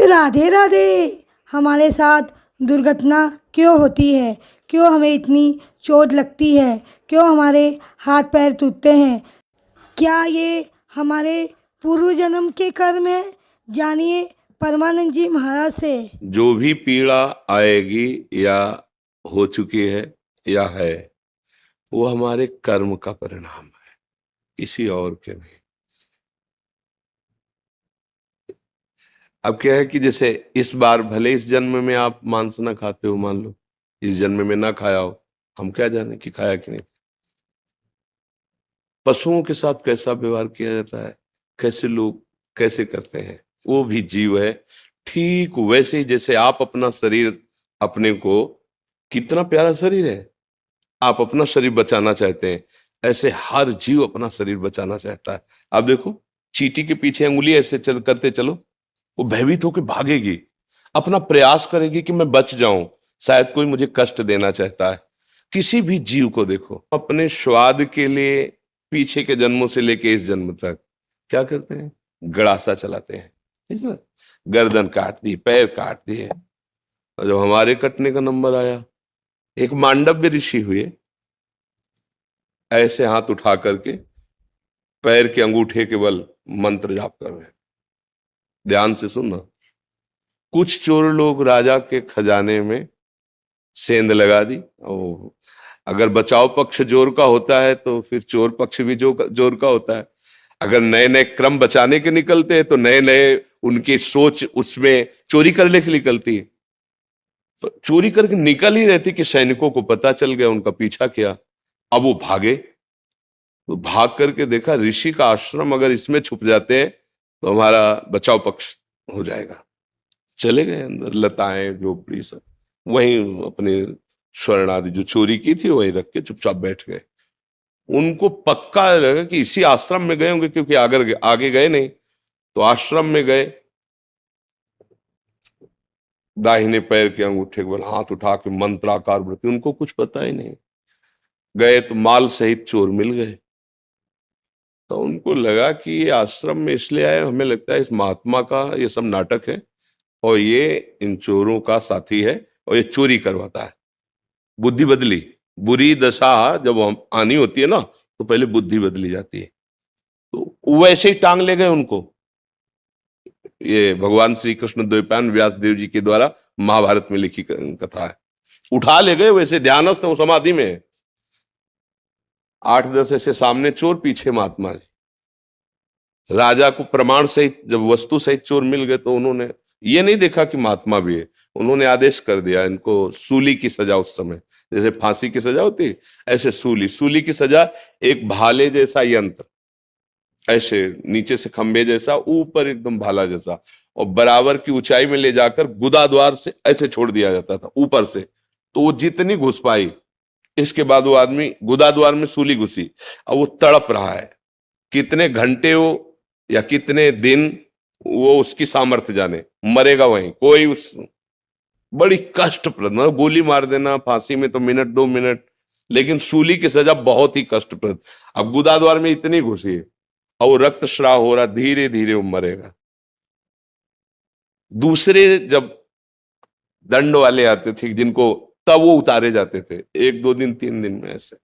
राधे राधे। हमारे साथ दुर्घटना क्यों होती है? क्यों हमें इतनी चोट लगती है? क्यों हमारे हाथ पैर टूटते हैं? क्या ये हमारे पूर्व जन्म के कर्म है? जानिए परमानंद जी महाराज से। जो भी पीड़ा आएगी या हो चुकी है या है, वो हमारे कर्म का परिणाम है, किसी और के नहीं। अब क्या है कि जैसे इस बार भले इस जन्म में आप मांस ना खाते हो, मान लो इस जन्म में ना खाया हो, हम क्या जाने कि खाया कि नहीं। पशुओं के साथ कैसा व्यवहार किया जाता है, कैसे लोग कैसे करते हैं, वो भी जीव है। ठीक वैसे ही जैसे आप अपना शरीर, अपने को, कितना प्यारा शरीर है, आप अपना शरीर बचाना चाहते हैं, ऐसे हर जीव अपना शरीर बचाना चाहता है। आप देखो, चींटी के पीछे अंगुली ऐसे चल करते चलो, वो भयभीत होकर भागेगी, अपना प्रयास करेगी कि मैं बच जाऊं, शायद कोई मुझे कष्ट देना चाहता है। किसी भी जीव को देखो, अपने स्वाद के लिए पीछे के जन्मों से लेके इस जन्म तक क्या करते हैं, गड़ासा चलाते हैं, ठीक है ना? गर्दन काट दी, पैर काट दिए। और जब हमारे कटने का नंबर आया, एक मांडव्य ऋषि हुए, ऐसे हाथ उठा करके पैर के अंगूठे के बल मंत्र जाप कर रहे हैं। ध्यान से सुनना। कुछ चोर लोग राजा के खजाने में सेंध लगा दी। ओ, अगर बचाव पक्ष जोर का होता है तो फिर चोर पक्ष भी जोर का होता है। अगर नए नए क्रम बचाने के निकलते हैं तो नए नए उनकी सोच उसमें चोरी करने की निकलती है। तो चोरी करके निकल ही रहती कि सैनिकों को पता चल गया, उनका पीछा किया। अब वो भागे, तो भाग करके देखा ऋषि का आश्रम अगर इसमें छुप जाते हैं तो हमारा बचाव पक्ष हो जाएगा। चले गए अंदर, लताएं झोपड़ी सब वहीं अपने स्वर्ण आदि जो चोरी की थी वहीं रख के चुपचाप बैठ गए। उनको पक्का लगा कि इसी आश्रम में गए होंगे, क्योंकि आगे आगे गए नहीं। तो आश्रम में गए, दाहिने पैर के अंगूठे के बल हाथ उठा के मंत्राकार वृत्ति, उनको कुछ पता ही नहीं। गए तो माल सहित चोर मिल गए। तो उनको लगा कि ये आश्रम में इसलिए आए, हमें लगता है इस महात्मा का ये सब नाटक है और ये इन चोरों का साथी है और ये चोरी करवाता है। बुद्धि बदली। बुरी दशा जब हम आनी होती है ना, तो पहले बुद्धि बदली जाती है। तो वैसे ही टांग ले गए उनको। ये भगवान श्री कृष्ण द्वैपायन व्यास देव जी के द्वारा महाभारत में लिखी कथा है। उठा ले गए, वैसे ध्यानस्थ वो समाधि में है। 8-10 ऐसे सामने चोर, पीछे महात्मा जी। राजा को प्रमाण सहित जब वस्तु सहित चोर मिल गए तो उन्होंने ये नहीं देखा कि महात्मा भी है, उन्होंने आदेश कर दिया इनको सूली की सजा। उस समय जैसे फांसी की सजा होती, ऐसे सूली की सजा। एक भाले जैसा यंत्र, ऐसे नीचे से खंबे जैसा, ऊपर एकदम भाला जैसा, और बराबर की ऊंचाई में ले जाकर गुदा द्वार से ऐसे छोड़ दिया जाता था ऊपर से। तो वो जितनी घुस पाई, इसके बाद वो आदमी गुदा द्वार में सूली घुसी। अब वो तड़प रहा है, कितने घंटे वो या कितने दिन, वो उसकी सामर्थ्य जाने, मरेगा वहीं कोई। उस बड़ी कष्टप्रद, मतलब गोली मार देना फांसी में तो मिनट 2 मिनट, लेकिन सूली की सजा बहुत ही कष्टप्रद। अब गुदा द्वार में इतनी घुसी है और वो रक्तस्राव हो रहा, धीरे धीरे वो मरेगा। दूसरे जब दंड वाले आते थे जिनको, तब वो उतारे जाते थे 1-2 दिन 3 दिन में ऐसे।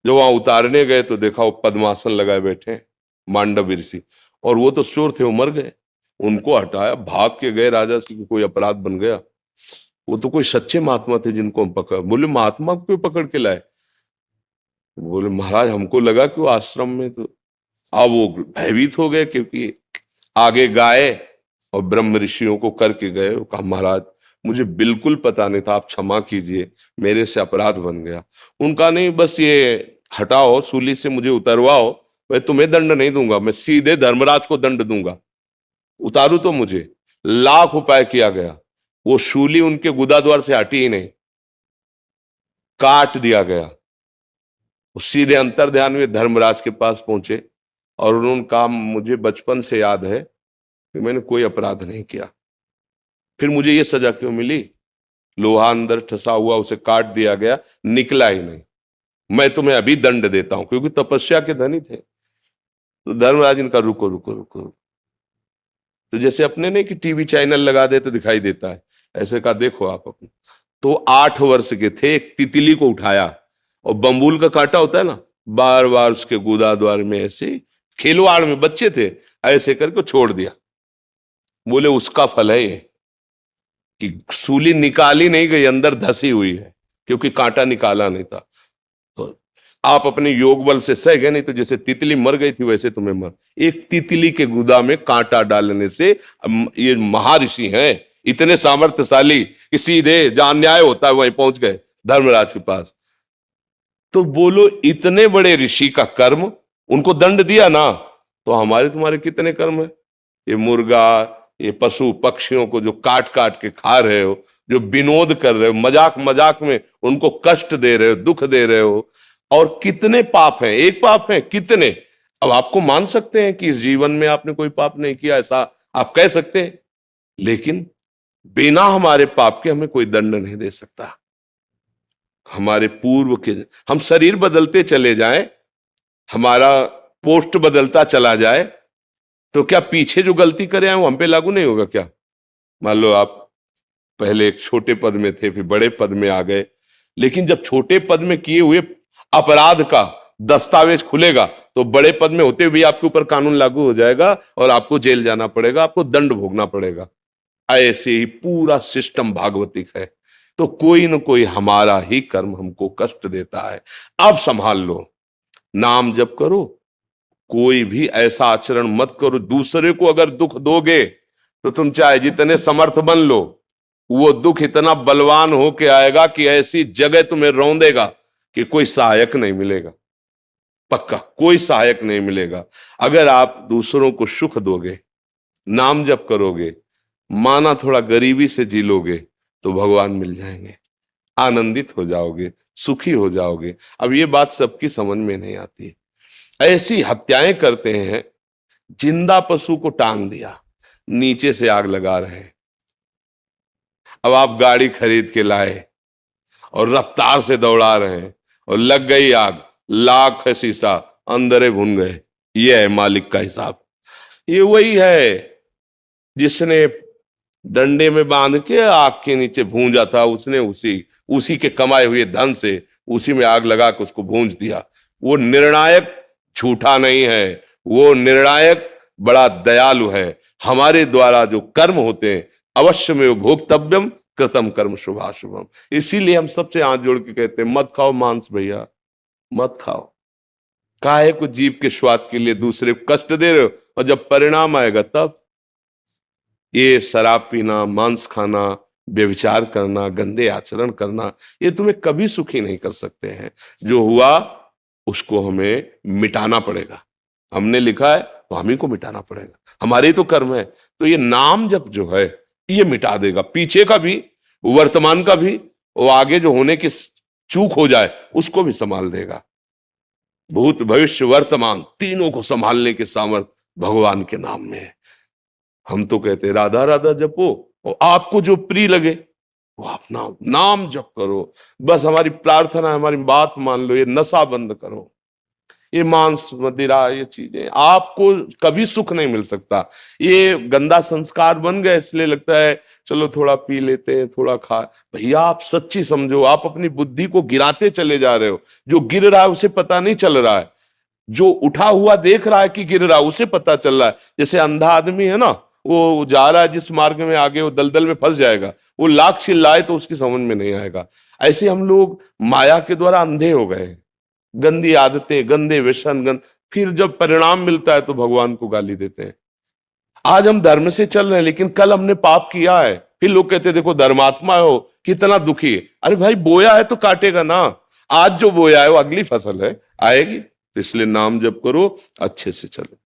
जब वहां उतारने गए तो देखा वो पद्मासन लगाए बैठे मांडव ऋषि, और वो तो चोर थे, वो मर गए। उनको हटाया, भाग के गए राजा से, कोई अपराध बन गया। वो तो कोई सच्चे महात्मा थे जिनको हम पकड़, बोले महात्मा को क्यों पकड़ के लाए? बोले महाराज हमको लगा कि वो आश्रम में। तो अब वो भयभीत हो गए, क्योंकि आगे गाय और ब्रह्म ऋषियों को करके गए। वो कहा महाराज मुझे बिल्कुल पता नहीं था, आप क्षमा कीजिए, मेरे से अपराध बन गया। उनका नहीं, बस ये हटाओ, सूली से मुझे उतरवाओ, मैं तुम्हें दंड नहीं दूंगा, मैं सीधे धर्मराज को दंड दूंगा, उतारू तो मुझे। लाख उपाय किया गया, वो शूली उनके गुदा द्वार से हटी ही नहीं, काट दिया गया। वो सीधे अंतर ध्यान में धर्मराज के पास पहुंचे और उन्होंने कहा मुझे बचपन से याद है कि मैंने कोई अपराध नहीं किया, फिर मुझे ये सजा क्यों मिली? लोहा अंदर ठसा हुआ, उसे काट दिया गया, निकला ही नहीं। मैं तुम्हें अभी दंड देता हूं, क्योंकि तपस्या के धनी थे। तो धर्मराज इनका रुको रुको रुको, तो जैसे अपने नहीं कि टीवी चैनल लगा दे तो दिखाई देता है, ऐसे का देखो आप अपने। तो 8 वर्ष के थे, एक तितली को उठाया और बम्बूल का कांटा होता है ना, बार बार उसके गुदा द्वार में ऐसे खिलवाड़ में, बच्चे थे, ऐसे करके छोड़ दिया। बोले उसका फल है ये कि सूली निकाली नहीं गई, अंदर धसी हुई है, क्योंकि कांटा निकाला नहीं था। तो आप अपने योग बल से सह गए, नहीं तो जैसे तितली मर गई थी वैसे तुम्हें मर। एक तितली के गुदा में कांटा डालने से, ये महर्षि हैं इतने सामर्थ्यशाली कि सीधे जहां न्याय होता है वहीं पहुंच गए, धर्मराज के पास। तो बोलो इतने बड़े ऋषि का कर्म, उनको दंड दिया ना, तो हमारे तुम्हारे कितने कर्म है? ये मुर्गा, ये पशु पक्षियों को जो काट काट के खा रहे हो, जो विनोद कर रहे हो, मजाक मजाक में उनको कष्ट दे रहे हो, दुख दे रहे हो, और कितने पाप हैं? एक पाप है कितने? अब आपको मान सकते हैं कि इस जीवन में आपने कोई पाप नहीं किया, ऐसा आप कह सकते हैं, लेकिन बिना हमारे पाप के हमें कोई दंड नहीं दे सकता। हमारे पूर्व के, हम शरीर बदलते चले जाएं, हमारा पोस्ट बदलता चला जाए, तो क्या पीछे जो गलती करे हैं वो हम पे लागू नहीं होगा क्या? मान लो आप पहले एक छोटे पद में थे, फिर बड़े पद में आ गए, लेकिन जब छोटे पद में किए हुए अपराध का दस्तावेज खुलेगा तो बड़े पद में होते हुए आपके ऊपर कानून लागू हो जाएगा और आपको जेल जाना पड़ेगा, आपको दंड भोगना पड़ेगा। ऐसे ही पूरा सिस्टम भागवतिक है। तो कोई न कोई हमारा ही कर्म हमको कष्ट देता है। अब संभाल लो, नाम जप करो, कोई भी ऐसा आचरण मत करो। दूसरे को अगर दुख दोगे तो तुम चाहे जितने समर्थ बन लो, वो दुख इतना बलवान होके आएगा कि ऐसी जगह तुम्हें रौंदेगा कि कोई सहायक नहीं मिलेगा। पक्का कोई सहायक नहीं मिलेगा। अगर आप दूसरों को सुख दोगे, नाम जप करोगे, माना थोड़ा गरीबी से जी लोगे, तो भगवान मिल जाएंगे, आनंदित हो जाओगे, सुखी हो जाओगे। अब ये बात सबकी समझ में नहीं आती। ऐसी हत्याएं करते हैं, जिंदा पशु को टांग दिया, नीचे से आग लगा रहे हैं। अब आप गाड़ी खरीद के लाए और रफ्तार से दौड़ा रहे हैं और लग गई आग, लाख है शीशा, अंदर भुन गए। ये है मालिक का हिसाब। ये वही है जिसने डंडे में बांध के आग के नीचे भूंजा था, उसने उसी के कमाए हुए धन से उसी में आग लगा के उसको भूंज दिया। वो निर्णायक झूठा नहीं है, वो निर्णायक बड़ा दयालु है। हमारे द्वारा जो कर्म होते हैं, अवश्य में भोक्तव्यम कृतम कर्म शुभाशुभम। इसीलिए हम सबसे हाथ जोड़ के कहते हैं, मत खाओ मांस भैया, मत खाओ। काहे को जीव के स्वाद के लिए दूसरे को कष्ट दे रहे हो, और जब परिणाम आएगा तब। ये शराब पीना, मांस खाना, व्यभिचार करना, गंदे आचरण करना, ये तुम्हें कभी सुखी नहीं कर सकते हैं। जो हुआ उसको हमें मिटाना पड़ेगा। हमने लिखा है तो हम ही को मिटाना पड़ेगा, हमारे तो कर्म है। तो ये नाम जप जो है ये मिटा देगा, पीछे का भी, वर्तमान का भी, वो आगे जो होने की चूक हो जाए उसको भी संभाल देगा। भूत भविष्य वर्तमान तीनों को संभालने के सामर्थ भगवान के नाम में है। हम तो कहते हैं राधा राधा जपो, और आपको जो प्रिय लगे वो आप नाम जप करो। बस हमारी प्रार्थना है, हमारी बात मान लो, ये नशा बंद करो, ये मांस मदिरा, ये चीजें आपको कभी सुख नहीं मिल सकता। ये गंदा संस्कार बन गए, इसलिए लगता है चलो थोड़ा पी लेते हैं, थोड़ा खा। भैया आप सच्ची समझो, आप अपनी बुद्धि को गिराते चले जा रहे हो। जो गिर रहा है उसे पता नहीं चल रहा है, जो उठा हुआ देख रहा है कि गिर रहा है उसे पता चल रहा है। जैसे अंधा आदमी है ना, वो जा रहा है जिस मार्ग में, आगे वो दलदल में फंस जाएगा, वो लाख चिल्लाए तो उसकी समझ में नहीं आएगा। ऐसे हम लोग माया के द्वारा अंधे हो गए, गंदी आदतें, गंदे व्यसन, फिर जब परिणाम मिलता है तो भगवान को गाली देते हैं। आज हम धर्म से चल रहे हैं, लेकिन कल हमने पाप किया है, फिर लोग कहते हैं देखो धर्मात्मा हो, कितना दुखी है। अरे भाई बोया है तो काटेगा ना, आज जो बोया है वो अगली फसल है, आएगी। तो इसलिए नाम जप करो, अच्छे से चलो।